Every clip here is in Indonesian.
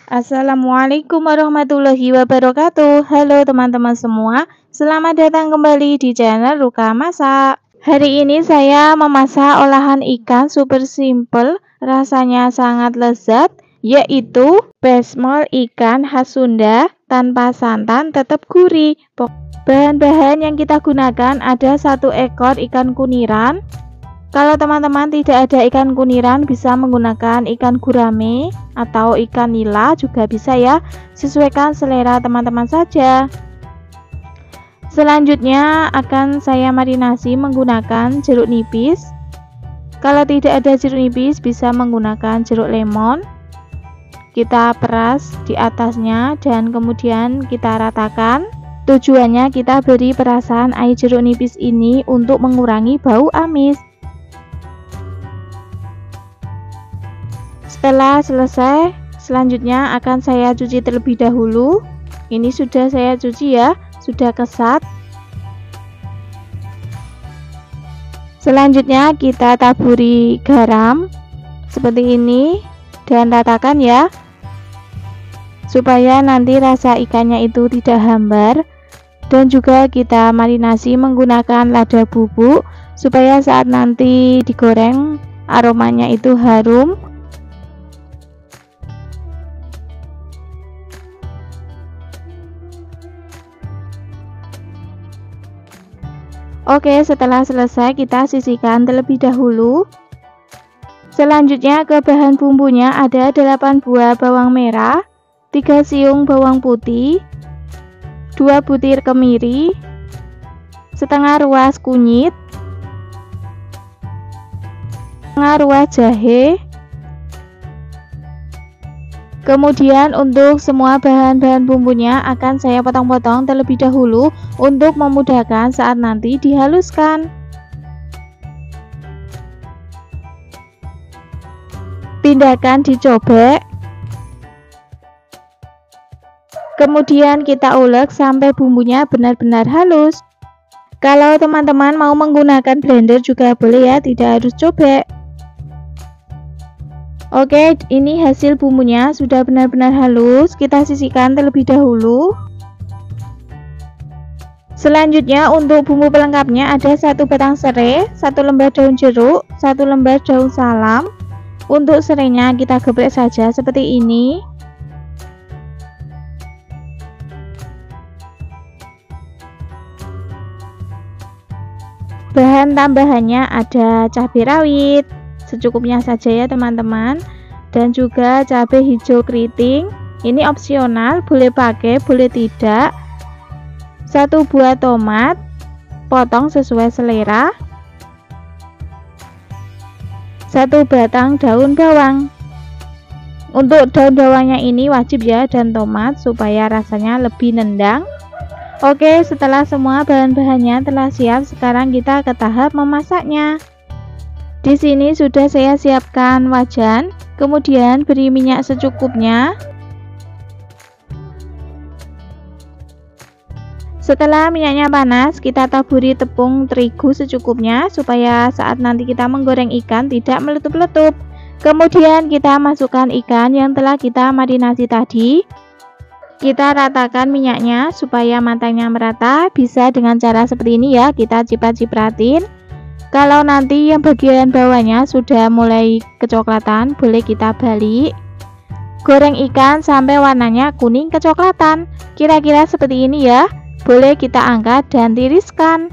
Assalamualaikum warahmatullahi wabarakatuh. Halo teman-teman semua, selamat datang kembali di channel Ruka Masak. Hari ini saya memasak olahan ikan super simple, rasanya sangat lezat, yaitu besmol ikan khas Sunda tanpa santan tetap gurih. Bahan-bahan yang kita gunakan ada 1 ekor ikan kuniran. Kalau teman-teman tidak ada ikan kuniran, bisa menggunakan ikan gurame atau ikan nila juga bisa ya, sesuaikan selera teman-teman saja. Selanjutnya akan saya marinasi menggunakan jeruk nipis. Kalau tidak ada jeruk nipis, bisa menggunakan jeruk lemon. Kita peras di atasnya dan kemudian kita ratakan. Tujuannya kita beri perasan air jeruk nipis ini untuk mengurangi bau amis. Setelah selesai, selanjutnya akan saya cuci terlebih dahulu. Ini sudah saya cuci ya, sudah kesat. Selanjutnya kita taburi garam seperti ini dan ratakan ya, supaya nanti rasa ikannya itu tidak hambar. Dan juga kita marinasi menggunakan lada bubuk supaya saat nanti digoreng aromanya itu harum. Oke, setelah selesai kita sisihkan terlebih dahulu. Selanjutnya ke bahan bumbunya ada 8 buah bawang merah, 3 siung bawang putih, 2 butir kemiri, setengah ruas kunyit, setengah ruas jahe. Kemudian untuk semua bahan-bahan bumbunya akan saya potong-potong terlebih dahulu untuk memudahkan saat nanti dihaluskan. Pindahkan dicobek. Kemudian kita ulek sampai bumbunya benar-benar halus. Kalau teman-teman mau menggunakan blender juga boleh ya, tidak harus cobek. Oke, ini hasil bumbunya sudah benar-benar halus. Kita sisihkan terlebih dahulu. Selanjutnya untuk bumbu pelengkapnya ada 1 batang serai, 1 lembar daun jeruk, 1 lembar daun salam. Untuk serainya kita geprek saja seperti ini. Bahan tambahannya ada cabai rawit secukupnya saja ya teman-teman, dan juga cabai hijau keriting. Ini opsional, boleh pakai boleh tidak. 1 buah tomat potong sesuai selera, 1 batang daun bawang. Untuk daun bawangnya ini wajib ya, dan tomat supaya rasanya lebih nendang. Oke, setelah semua bahan-bahannya telah siap, sekarang kita ke tahap memasaknya. Di sini sudah saya siapkan wajan, kemudian beri minyak secukupnya. Setelah minyaknya panas, kita taburi tepung terigu secukupnya supaya saat nanti kita menggoreng ikan tidak meletup-letup. Kemudian kita masukkan ikan yang telah kita marinasi tadi. Kita ratakan minyaknya supaya matangnya merata, bisa dengan cara seperti ini ya, kita ciprat-cipratin. Kalau nanti yang bagian bawahnya sudah mulai kecoklatan, boleh kita balik. Goreng ikan sampai warnanya kuning kecoklatan, kira-kira seperti ini ya. Boleh kita angkat dan tiriskan.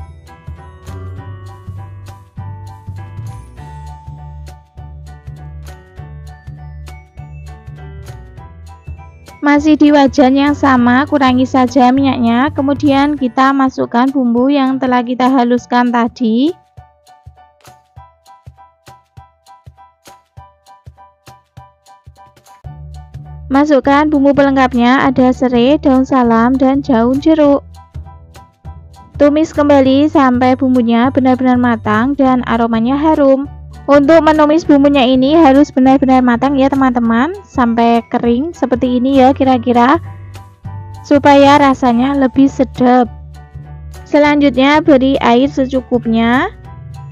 Masih di wajan yang sama, kurangi saja minyaknya. Kemudian kita masukkan bumbu yang telah kita haluskan tadi. Masukkan bumbu pelengkapnya, ada serai, daun salam, dan daun jeruk. Tumis kembali sampai bumbunya benar-benar matang dan aromanya harum. Untuk menumis bumbunya ini harus benar-benar matang ya teman-teman, sampai kering seperti ini ya kira-kira, supaya rasanya lebih sedap. Selanjutnya beri air secukupnya.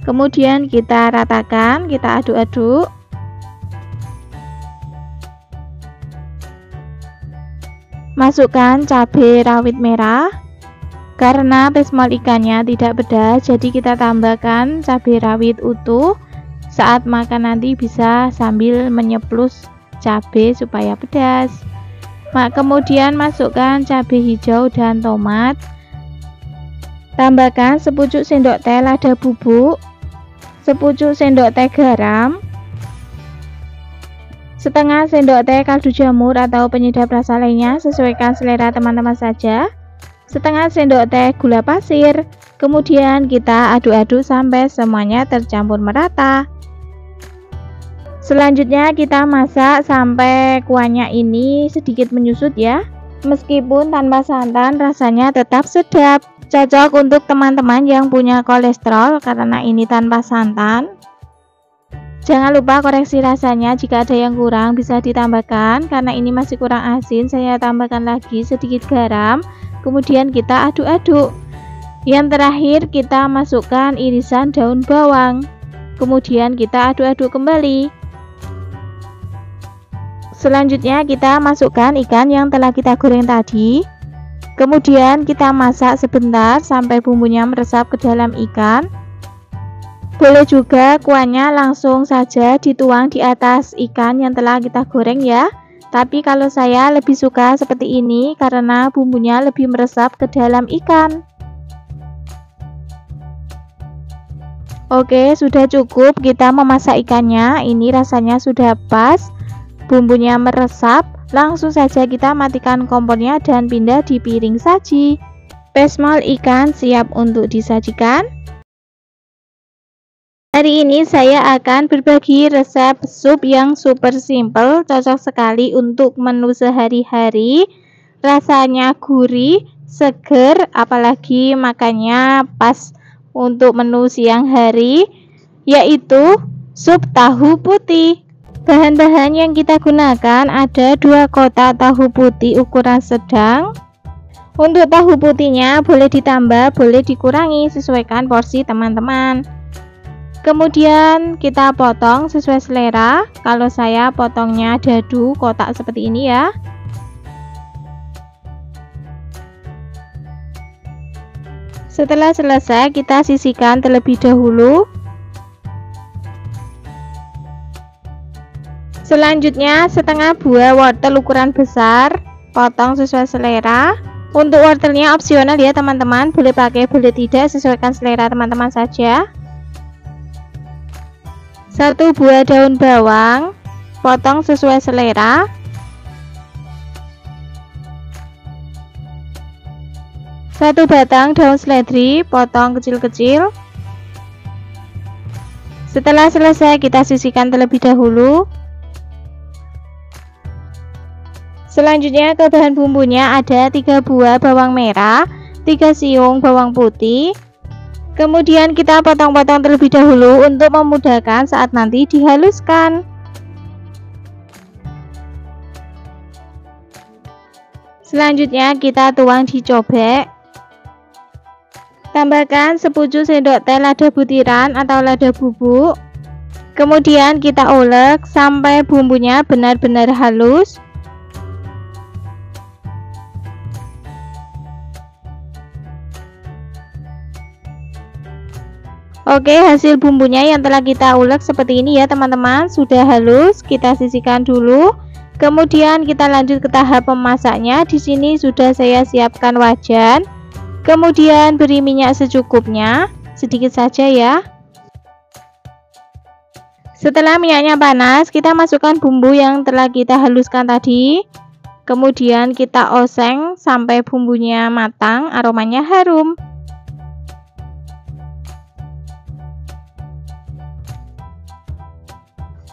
Kemudian kita ratakan, kita aduk-aduk. Masukkan cabai rawit merah. Karena pesmol ikannya tidak pedas, jadi kita tambahkan cabai rawit utuh. Saat makan nanti bisa sambil menyeplus cabai supaya pedas. Kemudian masukkan cabai hijau dan tomat. Tambahkan sepucuk sendok teh lada bubuk, sepucuk sendok teh garam, setengah sendok teh kaldu jamur atau penyedap rasa lainnya, sesuaikan selera teman-teman saja. Setengah sendok teh gula pasir. Kemudian kita aduk-aduk sampai semuanya tercampur merata. Selanjutnya kita masak sampai kuahnya ini sedikit menyusut ya. Meskipun tanpa santan rasanya tetap sedap. Cocok untuk teman-teman yang punya kolesterol karena ini tanpa santan. Jangan lupa koreksi rasanya, jika ada yang kurang bisa ditambahkan. Karena ini masih kurang asin, saya tambahkan lagi sedikit garam. Kemudian kita aduk-aduk. Yang terakhir kita masukkan irisan daun bawang. Kemudian kita aduk-aduk kembali. Selanjutnya kita masukkan ikan yang telah kita goreng tadi. Kemudian kita masak sebentar sampai bumbunya meresap ke dalam ikan. Boleh juga kuahnya langsung saja dituang di atas ikan yang telah kita goreng ya. Tapi kalau saya lebih suka seperti ini karena bumbunya lebih meresap ke dalam ikan. Oke, sudah cukup kita memasak ikannya. Ini rasanya sudah pas, bumbunya meresap. Langsung saja kita matikan kompornya dan pindah di piring saji. Pesmol ikan siap untuk disajikan. Hari ini saya akan berbagi resep sup yang super simple, cocok sekali untuk menu sehari-hari. Rasanya gurih, seger, apalagi makannya pas untuk menu siang hari, yaitu sup tahu putih. Bahan-bahan yang kita gunakan ada 2 kotak tahu putih ukuran sedang. Untuk tahu putihnya boleh ditambah, boleh dikurangi, sesuaikan porsi teman-teman. Kemudian kita potong sesuai selera. Kalau saya potongnya dadu kotak seperti ini ya. Setelah selesai kita sisihkan terlebih dahulu. Selanjutnya setengah buah wortel ukuran besar, potong sesuai selera. Untuk wortelnya opsional ya teman-teman, boleh pakai boleh tidak, sesuaikan selera teman-teman saja. 1 buah daun bawang, potong sesuai selera. 1 batang daun seledri, potong kecil-kecil. Setelah selesai kita sisihkan terlebih dahulu. Selanjutnya ke bahan bumbunya ada 3 buah bawang merah, 3 siung bawang putih. Kemudian kita potong-potong terlebih dahulu untuk memudahkan saat nanti dihaluskan. Selanjutnya kita tuang di cobek. Tambahkan sepucuk sendok teh lada butiran atau lada bubuk. Kemudian kita ulek sampai bumbunya benar-benar halus. Oke, hasil bumbunya yang telah kita ulek seperti ini ya teman-teman, sudah halus. Kita sisihkan dulu. Kemudian kita lanjut ke tahap memasaknya. Di sini sudah saya siapkan wajan. Kemudian beri minyak secukupnya, sedikit saja ya. Setelah minyaknya panas, kita masukkan bumbu yang telah kita haluskan tadi. Kemudian kita oseng sampai bumbunya matang, aromanya harum.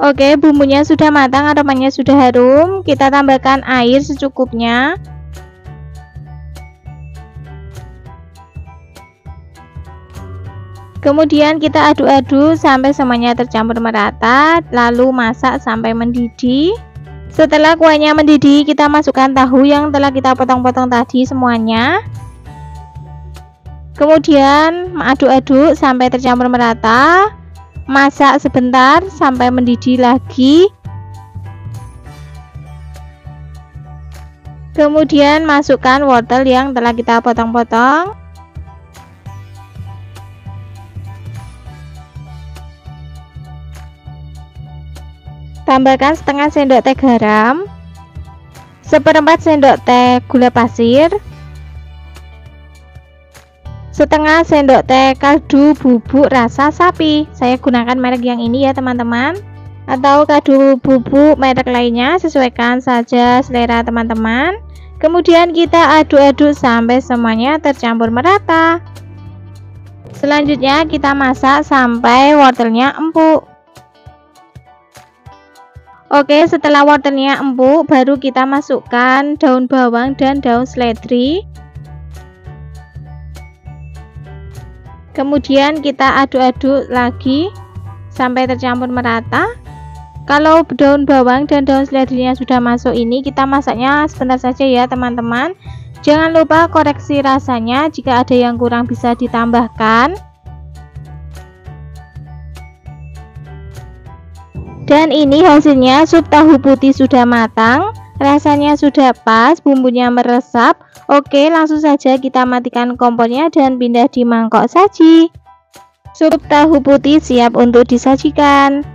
Oke, bumbunya sudah matang, aromanya sudah harum. Kita tambahkan air secukupnya. Kemudian kita aduk-aduk sampai semuanya tercampur merata, lalu masak sampai mendidih. Setelah kuahnya mendidih, kita masukkan tahu yang telah kita potong-potong tadi semuanya. Kemudian aduk-aduk sampai tercampur merata. Masak sebentar sampai mendidih lagi. Kemudian masukkan wortel yang telah kita potong-potong. Tambahkan setengah sendok teh garam, 1/4 sendok teh gula pasir, setengah sendok teh kaldu bubuk rasa sapi. Saya gunakan merek yang ini ya teman-teman, atau kaldu bubuk merek lainnya, sesuaikan saja selera teman-teman. Kemudian kita aduk-aduk sampai semuanya tercampur merata. Selanjutnya kita masak sampai wortelnya empuk. Oke, setelah wortelnya empuk, baru kita masukkan daun bawang dan daun seledri. Kemudian kita aduk-aduk lagi sampai tercampur merata. Kalau daun bawang dan daun seledrinya sudah masuk ini, kita masaknya sebentar saja ya teman-teman. Jangan lupa koreksi rasanya, jika ada yang kurang bisa ditambahkan. Dan ini hasilnya, sup tahu putih sudah matang, rasanya sudah pas, bumbunya meresap. Oke, langsung saja kita matikan kompornya dan pindah di mangkok saji. Sup tahu putih siap untuk disajikan.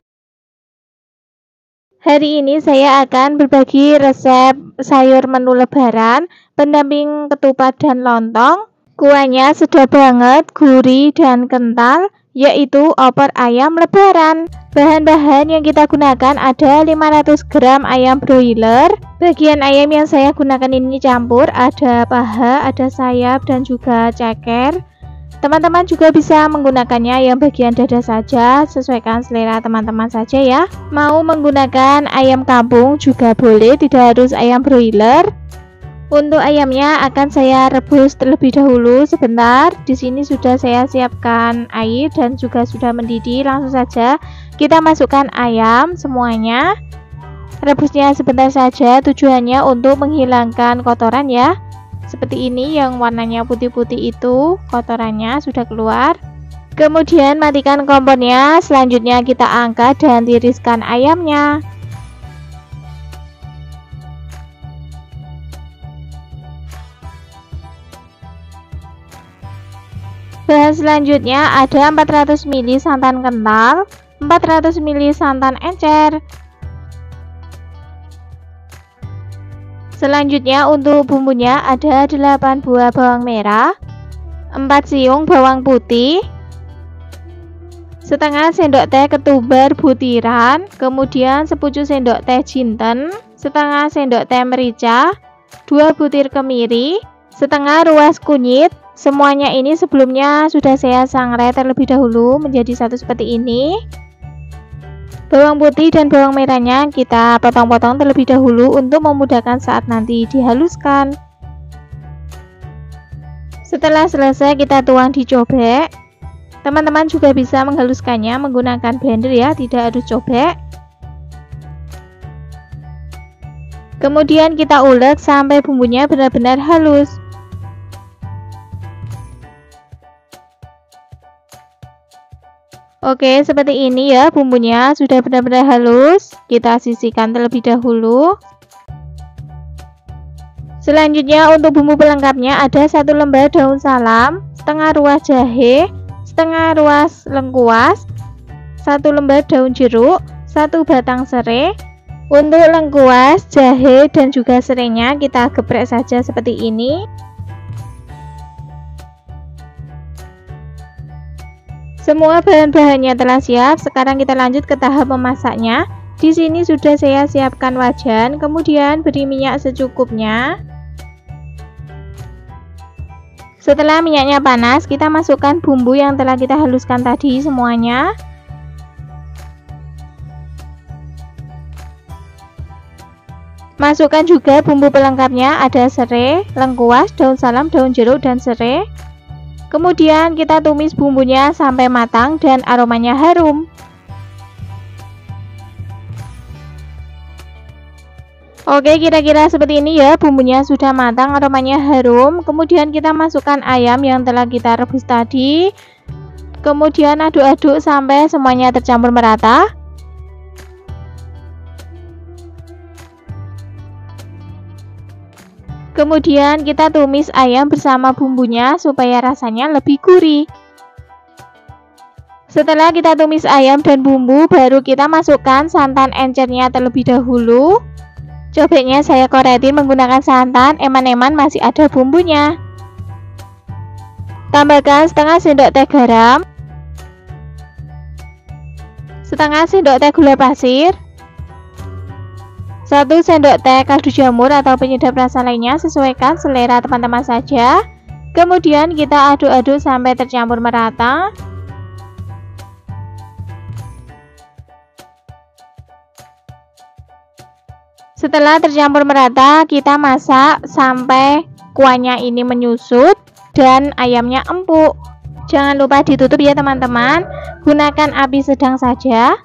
Hari ini saya akan berbagi resep sayur menu lebaran, pendamping ketupat dan lontong. Kuahnya sedap banget, gurih dan kental, yaitu opor ayam lebaran. Bahan-bahan yang kita gunakan ada 500 gram ayam broiler. Bagian ayam yang saya gunakan ini campur, ada paha, ada sayap, dan juga ceker. Teman-teman juga bisa menggunakannya yang bagian dada saja, sesuaikan selera teman-teman saja ya. Mau menggunakan ayam kampung juga boleh, tidak harus ayam broiler. Untuk ayamnya akan saya rebus terlebih dahulu sebentar. Di sini sudah saya siapkan air dan juga sudah mendidih. Langsung saja kita masukkan ayam semuanya. Rebusnya sebentar saja, tujuannya untuk menghilangkan kotoran ya. Seperti ini yang warnanya putih-putih itu, kotorannya sudah keluar. Kemudian matikan kompornya. Selanjutnya kita angkat dan tiriskan ayamnya. Bahan selanjutnya ada 400 ml santan kental, 400 ml santan encer. Selanjutnya untuk bumbunya ada 8 buah bawang merah, 4 siung bawang putih, setengah sendok teh ketumbar butiran, kemudian sepucuk sendok teh jinten, setengah sendok teh merica, 2 butir kemiri, setengah ruas kunyit. Semuanya ini sebelumnya sudah saya sangrai terlebih dahulu menjadi satu seperti ini. Bawang putih dan bawang merahnya kita potong-potong terlebih dahulu untuk memudahkan saat nanti dihaluskan. Setelah selesai kita tuang di cobek. Teman-teman juga bisa menghaluskannya menggunakan blender ya, tidak harus cobek. Kemudian kita ulek sampai bumbunya benar-benar halus. Oke, seperti ini ya, bumbunya sudah benar-benar halus. Kita sisihkan terlebih dahulu. Selanjutnya untuk bumbu pelengkapnya ada 1 lembar daun salam, setengah ruas jahe, setengah ruas lengkuas, 1 lembar daun jeruk, 1 batang serai. Untuk lengkuas, jahe, dan juga serainya kita geprek saja seperti ini. Semua bahan-bahannya telah siap. Sekarang kita lanjut ke tahap memasaknya. Di sini sudah saya siapkan wajan, kemudian beri minyak secukupnya. Setelah minyaknya panas, kita masukkan bumbu yang telah kita haluskan tadi semuanya. Masukkan juga bumbu pelengkapnya, ada serai, lengkuas, daun salam, daun jeruk, dan serai. Kemudian kita tumis bumbunya sampai matang dan aromanya harum. Oke, kira-kira seperti ini ya, bumbunya sudah matang, aromanya harum. Kemudian kita masukkan ayam yang telah kita rebus tadi. Kemudian aduk-aduk sampai semuanya tercampur merata. Kemudian kita tumis ayam bersama bumbunya supaya rasanya lebih gurih. Setelah kita tumis ayam dan bumbu, baru kita masukkan santan encernya terlebih dahulu. Cobeknya saya koretin menggunakan santan, eman-eman masih ada bumbunya. Tambahkan setengah sendok teh garam, setengah sendok teh gula pasir, 1 sendok teh kaldu jamur atau penyedap rasa lainnya, sesuaikan selera teman-teman saja. Kemudian kita aduk-aduk sampai tercampur merata. Setelah tercampur merata, kita masak sampai kuahnya ini menyusut dan ayamnya empuk. Jangan lupa ditutup ya teman-teman. Gunakan api sedang saja.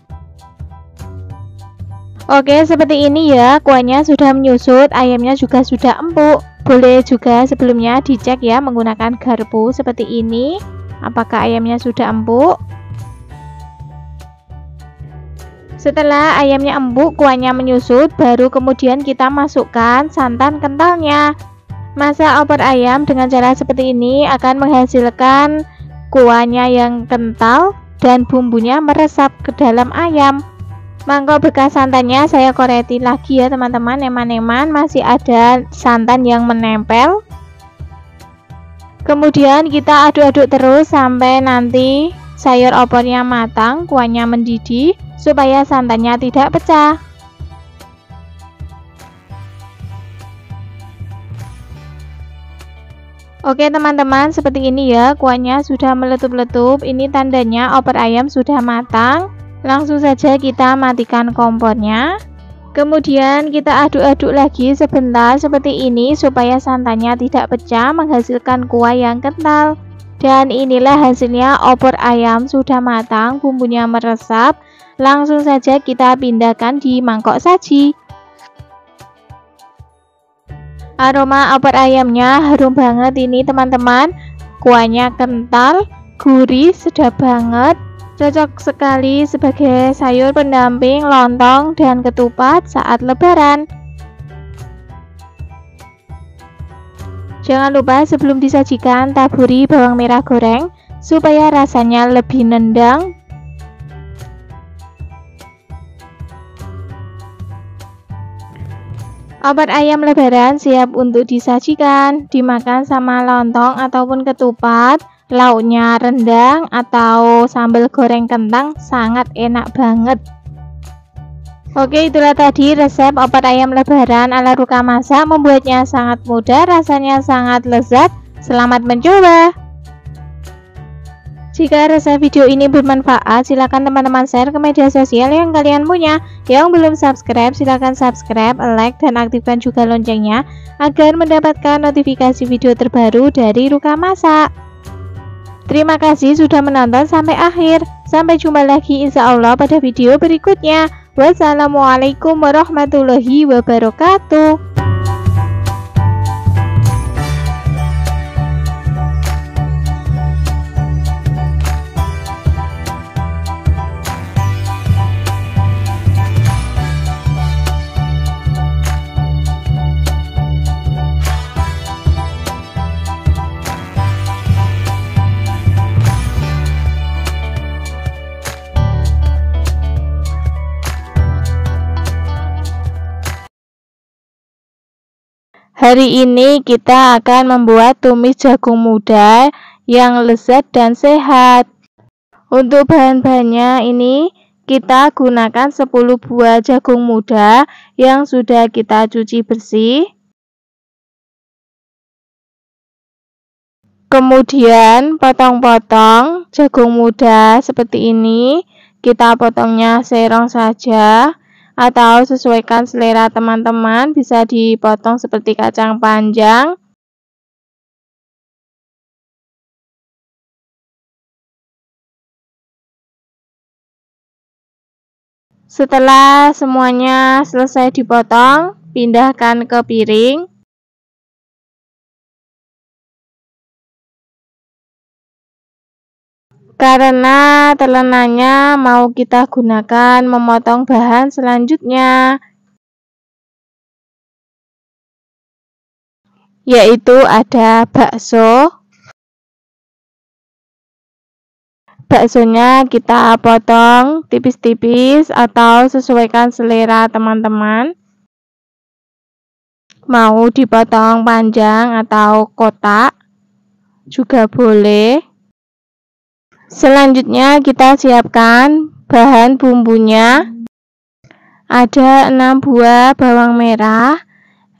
Oke, seperti ini ya, kuahnya sudah menyusut, ayamnya juga sudah empuk. Boleh juga sebelumnya dicek ya menggunakan garpu seperti ini, apakah ayamnya sudah empuk. Setelah ayamnya empuk, kuahnya menyusut, baru kemudian kita masukkan santan kentalnya. Masak opor ayam dengan cara seperti ini akan menghasilkan kuahnya yang kental dan bumbunya meresap ke dalam ayam. Mangkok bekas santannya saya koretin lagi ya teman-teman, eman-eman masih ada santan yang menempel. Kemudian kita aduk-aduk terus sampai nanti sayur opornya matang, kuahnya mendidih supaya santannya tidak pecah. Oke teman-teman, seperti ini ya, kuahnya sudah meletup-letup. Ini tandanya opor ayam sudah matang. Langsung saja kita matikan kompornya. Kemudian kita aduk-aduk lagi sebentar seperti ini supaya santannya tidak pecah, menghasilkan kuah yang kental. Dan inilah hasilnya, opor ayam sudah matang, bumbunya meresap. Langsung saja kita pindahkan di mangkok saji. Aroma opor ayamnya harum banget ini teman-teman. Kuahnya kental, gurih, sedap banget. Cocok sekali sebagai sayur pendamping lontong dan ketupat saat lebaran. Jangan lupa sebelum disajikan taburi bawang merah goreng supaya rasanya lebih nendang. Opor ayam lebaran siap untuk disajikan, dimakan sama lontong ataupun ketupat. Lauknya rendang atau sambal goreng kentang, sangat enak banget. Oke, itulah tadi resep opor ayam lebaran ala Ruka Masak. Membuatnya sangat mudah, rasanya sangat lezat. Selamat mencoba. Jika resep video ini bermanfaat, silakan teman-teman share ke media sosial yang kalian punya. Yang belum subscribe, silakan subscribe, like, dan aktifkan juga loncengnya agar mendapatkan notifikasi video terbaru dari Ruka Masak. Terima kasih sudah menonton sampai akhir. Sampai jumpa lagi insya Allah pada video berikutnya. Wassalamualaikum warahmatullahi wabarakatuh. Hari ini kita akan membuat tumis jagung muda yang lezat dan sehat. Untuk bahan-bahannya ini kita gunakan 10 buah jagung muda yang sudah kita cuci bersih. Kemudian potong-potong jagung muda seperti ini. Kita potongnya serong saja, atau sesuaikan selera teman-teman, bisa dipotong seperti kacang panjang. Setelah semuanya selesai dipotong, pindahkan ke piring. Karena telenanya mau kita gunakan memotong bahan selanjutnya. yaitu ada bakso. Baksonya kita potong tipis-tipis atau sesuaikan selera teman-teman. Mau dipotong panjang atau kotak juga boleh. Selanjutnya kita siapkan bahan bumbunya. Ada 6 buah bawang merah.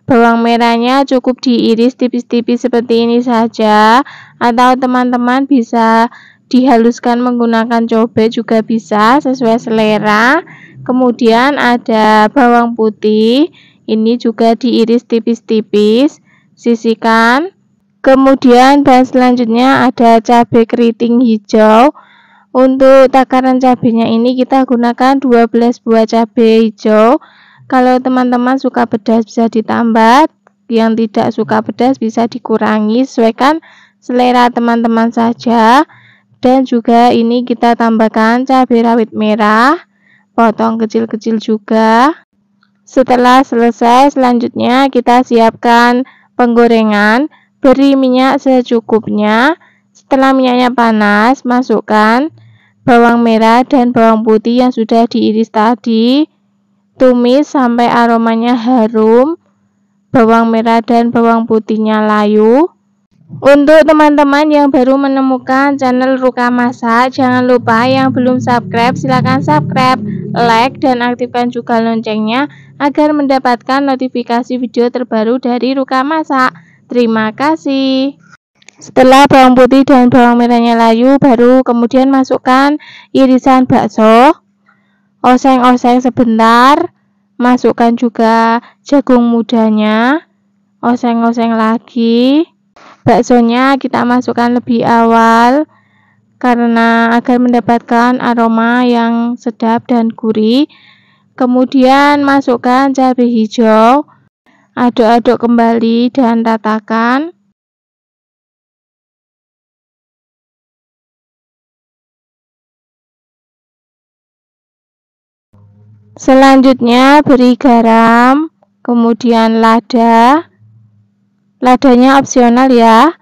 Bawang merahnya cukup diiris tipis-tipis seperti ini saja, atau teman-teman bisa dihaluskan menggunakan cobek juga bisa, sesuai selera. Kemudian ada bawang putih, ini juga diiris tipis-tipis, sisihkan. Kemudian bahan selanjutnya ada cabai keriting hijau. Untuk takaran cabenya ini kita gunakan 12 buah cabai hijau. Kalau teman-teman suka pedas bisa ditambah, yang tidak suka pedas bisa dikurangi, sesuaikan selera teman-teman saja. Dan juga ini kita tambahkan cabai rawit merah, potong kecil-kecil juga. Setelah selesai, selanjutnya kita siapkan penggorengan. Beri minyak secukupnya. Setelah minyaknya panas, masukkan bawang merah dan bawang putih yang sudah diiris tadi. Tumis sampai aromanya harum, bawang merah dan bawang putihnya layu. Untuk teman-teman yang baru menemukan channel Ruka Masak, jangan lupa yang belum subscribe silahkan subscribe, like, dan aktifkan juga loncengnya agar mendapatkan notifikasi video terbaru dari Ruka Masak. Terima kasih. Setelah bawang putih dan bawang merahnya layu, baru kemudian masukkan irisan bakso. Oseng-oseng sebentar. Masukkan juga jagung mudanya. Oseng-oseng lagi. Baksonya kita masukkan lebih awal karena agar mendapatkan aroma yang sedap dan gurih. Kemudian masukkan cabai hijau. Aduk-aduk kembali dan ratakan. Selanjutnya beri garam, kemudian lada. Ladanya opsional ya,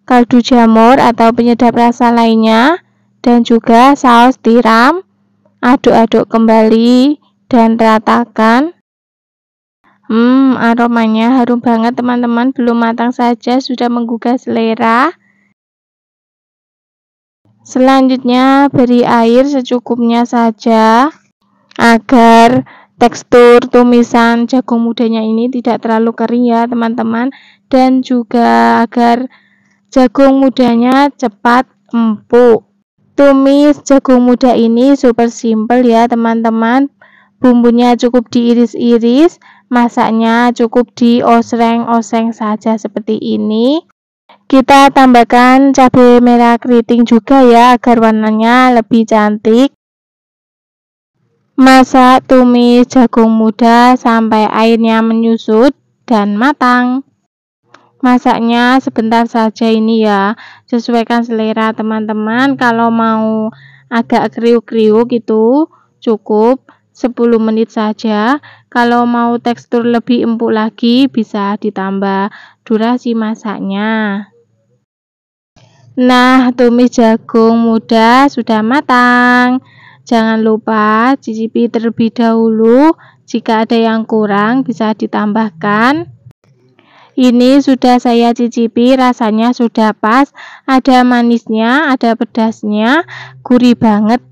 kaldu jamur atau penyedap rasa lainnya, dan juga saus tiram. Aduk-aduk kembali dan ratakan. Aromanya harum banget teman-teman, belum matang saja sudah menggugah selera. Selanjutnya beri air secukupnya saja agar tekstur tumisan jagung mudanya ini tidak terlalu kering ya teman-teman, dan juga agar jagung mudanya cepat empuk. Tumis jagung muda ini super simple ya teman-teman. Bumbunya cukup diiris-iris, masaknya cukup diosreng-osreng saja seperti ini. Kita tambahkan cabai merah keriting juga ya agar warnanya lebih cantik. Masak tumis jagung muda sampai airnya menyusut dan matang. Masaknya sebentar saja ini ya, sesuaikan selera teman-teman. Kalau mau agak kriuk-kriuk itu cukup 10 menit saja. Kalau mau tekstur lebih empuk lagi bisa ditambah durasi masaknya. Nah, tumis jagung muda sudah matang. Jangan lupa cicipi terlebih dahulu. Jika ada yang kurang bisa ditambahkan. Ini sudah saya cicipi, rasanya sudah pas. Ada manisnya, ada pedasnya, gurih banget.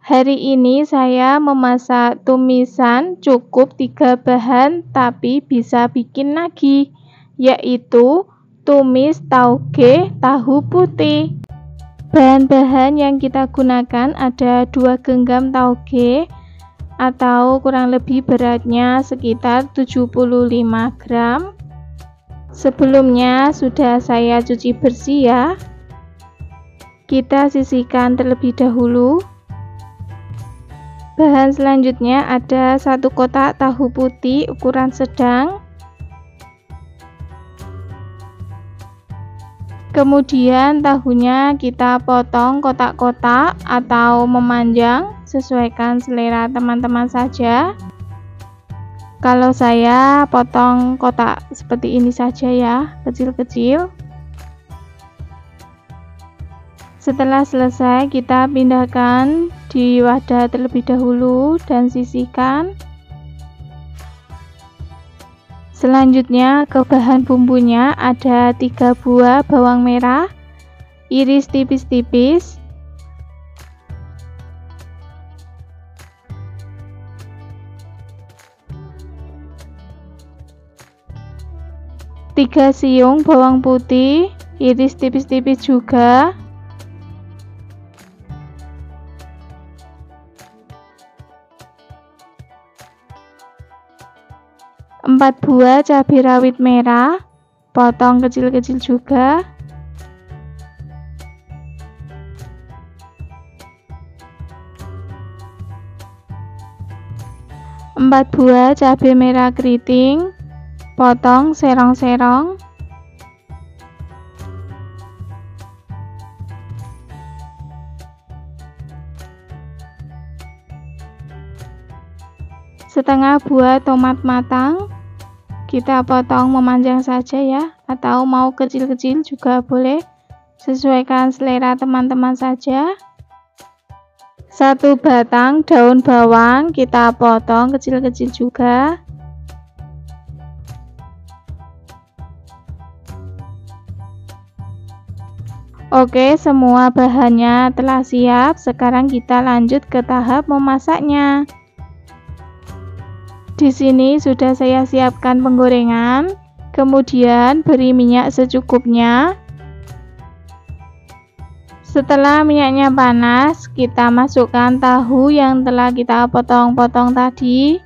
Hari ini saya memasak tumisan cukup 3 bahan, tapi bisa bikin lagi, yaitu tumis tauge tahu putih. Bahan-bahan yang kita gunakan ada 2 genggam tauge atau kurang lebih beratnya sekitar 75 gram. Sebelumnya sudah saya cuci bersih ya. Kita sisihkan terlebih dahulu. Bahan selanjutnya ada 1 kotak tahu putih ukuran sedang. Kemudian tahunya kita potong kotak-kotak atau memanjang, sesuaikan selera teman-teman saja. Kalau saya potong kotak seperti ini saja ya, kecil-kecil. Setelah selesai, kita pindahkan di wadah terlebih dahulu dan sisihkan. Selanjutnya ke bahan bumbunya ada 3 buah bawang merah, iris tipis-tipis, 3 siung bawang putih, iris tipis-tipis juga, 4 buah cabai rawit merah, potong kecil-kecil juga, 4 buah cabai merah keriting, potong serong-serong, 1/2 buah tomat matang, kita potong memanjang saja ya, atau mau kecil-kecil juga boleh, sesuaikan selera teman-teman saja. 1 batang daun bawang kita potong kecil-kecil juga. Oke, semua bahannya telah siap. Sekarang kita lanjut ke tahap memasaknya. Di sini sudah saya siapkan penggorengan, kemudian beri minyak secukupnya. Setelah minyaknya panas, kita masukkan tahu yang telah kita potong-potong tadi.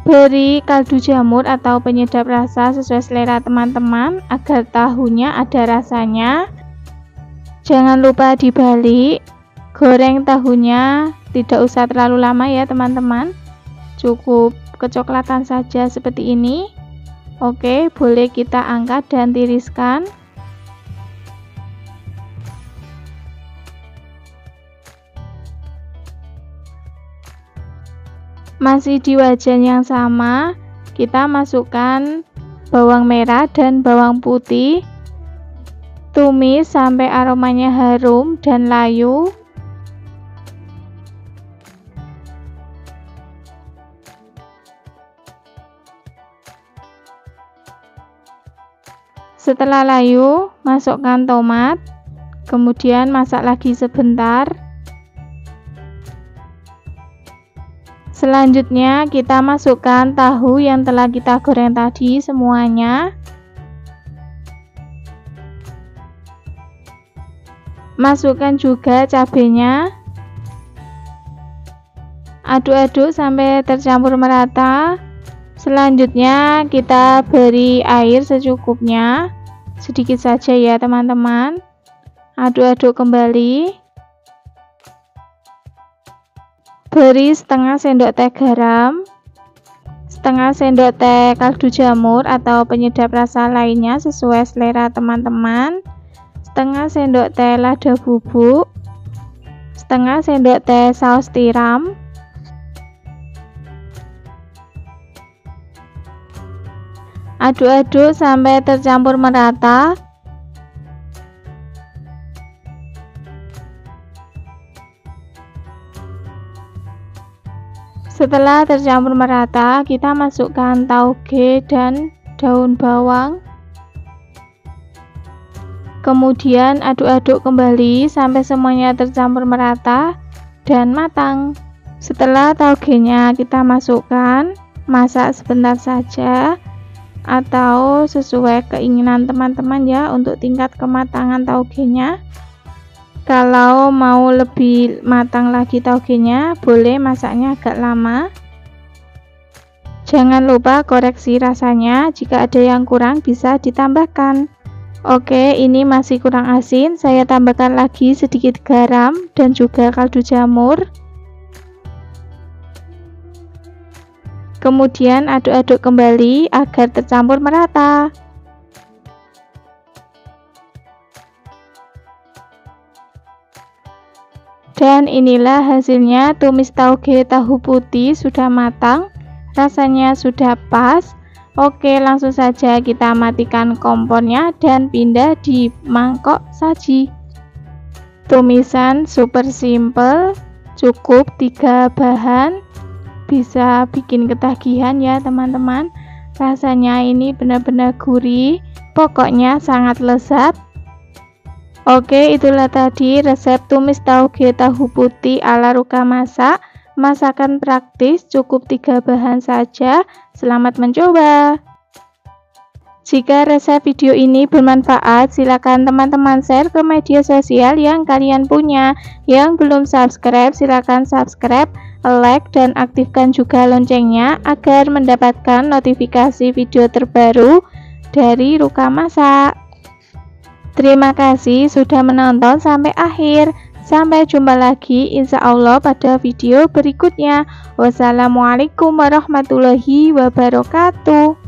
Beri kaldu jamur atau penyedap rasa sesuai selera teman-teman agar tahunya ada rasanya. Jangan lupa dibalik. Goreng tahunya tidak usah terlalu lama ya teman-teman, cukup kecoklatan saja seperti ini. Oke, boleh kita angkat dan tiriskan. Masih di wajan yang sama, kita masukkan bawang merah dan bawang putih, tumis sampai aromanya harum dan layu. Setelah layu, masukkan tomat, kemudian masak lagi sebentar. Selanjutnya kita masukkan tahu yang telah kita goreng tadi semuanya. Masukkan juga cabenya. Aduk-aduk sampai tercampur merata. Selanjutnya kita beri air secukupnya, sedikit saja ya teman-teman. Aduk-aduk kembali. Beri setengah sendok teh garam, setengah sendok teh kaldu jamur atau penyedap rasa lainnya sesuai selera teman-teman, setengah sendok teh lada bubuk, setengah sendok teh saus tiram, aduk-aduk sampai tercampur merata. Setelah tercampur merata, kita masukkan tauge dan daun bawang. Kemudian aduk-aduk kembali sampai semuanya tercampur merata dan matang. Setelah taugenya kita masukkan, masak sebentar saja atau sesuai keinginan teman-teman ya untuk tingkat kematangan taugenya. Kalau mau lebih matang lagi taugenya, boleh masaknya agak lama. Jangan lupa koreksi rasanya, jika ada yang kurang bisa ditambahkan. Oke, ini masih kurang asin, saya tambahkan lagi sedikit garam dan juga kaldu jamur. Kemudian aduk-aduk kembali agar tercampur merata. Dan inilah hasilnya, tumis tauge tahu putih sudah matang, rasanya sudah pas. Oke, langsung saja kita matikan kompornya dan pindah di mangkok saji. Tumisan super simple, cukup 3 bahan, bisa bikin ketagihan ya teman-teman. Rasanya ini benar-benar gurih, pokoknya sangat lezat. Oke, itulah tadi resep tumis tauge tahu putih ala Ruka Masak. Masakan praktis, cukup 3 bahan saja. Selamat mencoba. Jika resep video ini bermanfaat, silakan teman-teman share ke media sosial yang kalian punya. Yang belum subscribe, silakan subscribe, like, dan aktifkan juga loncengnya agar mendapatkan notifikasi video terbaru dari Ruka Masak. Terima kasih sudah menonton sampai akhir. Sampai jumpa lagi insya Allah pada video berikutnya. Wassalamualaikum warahmatullahi wabarakatuh.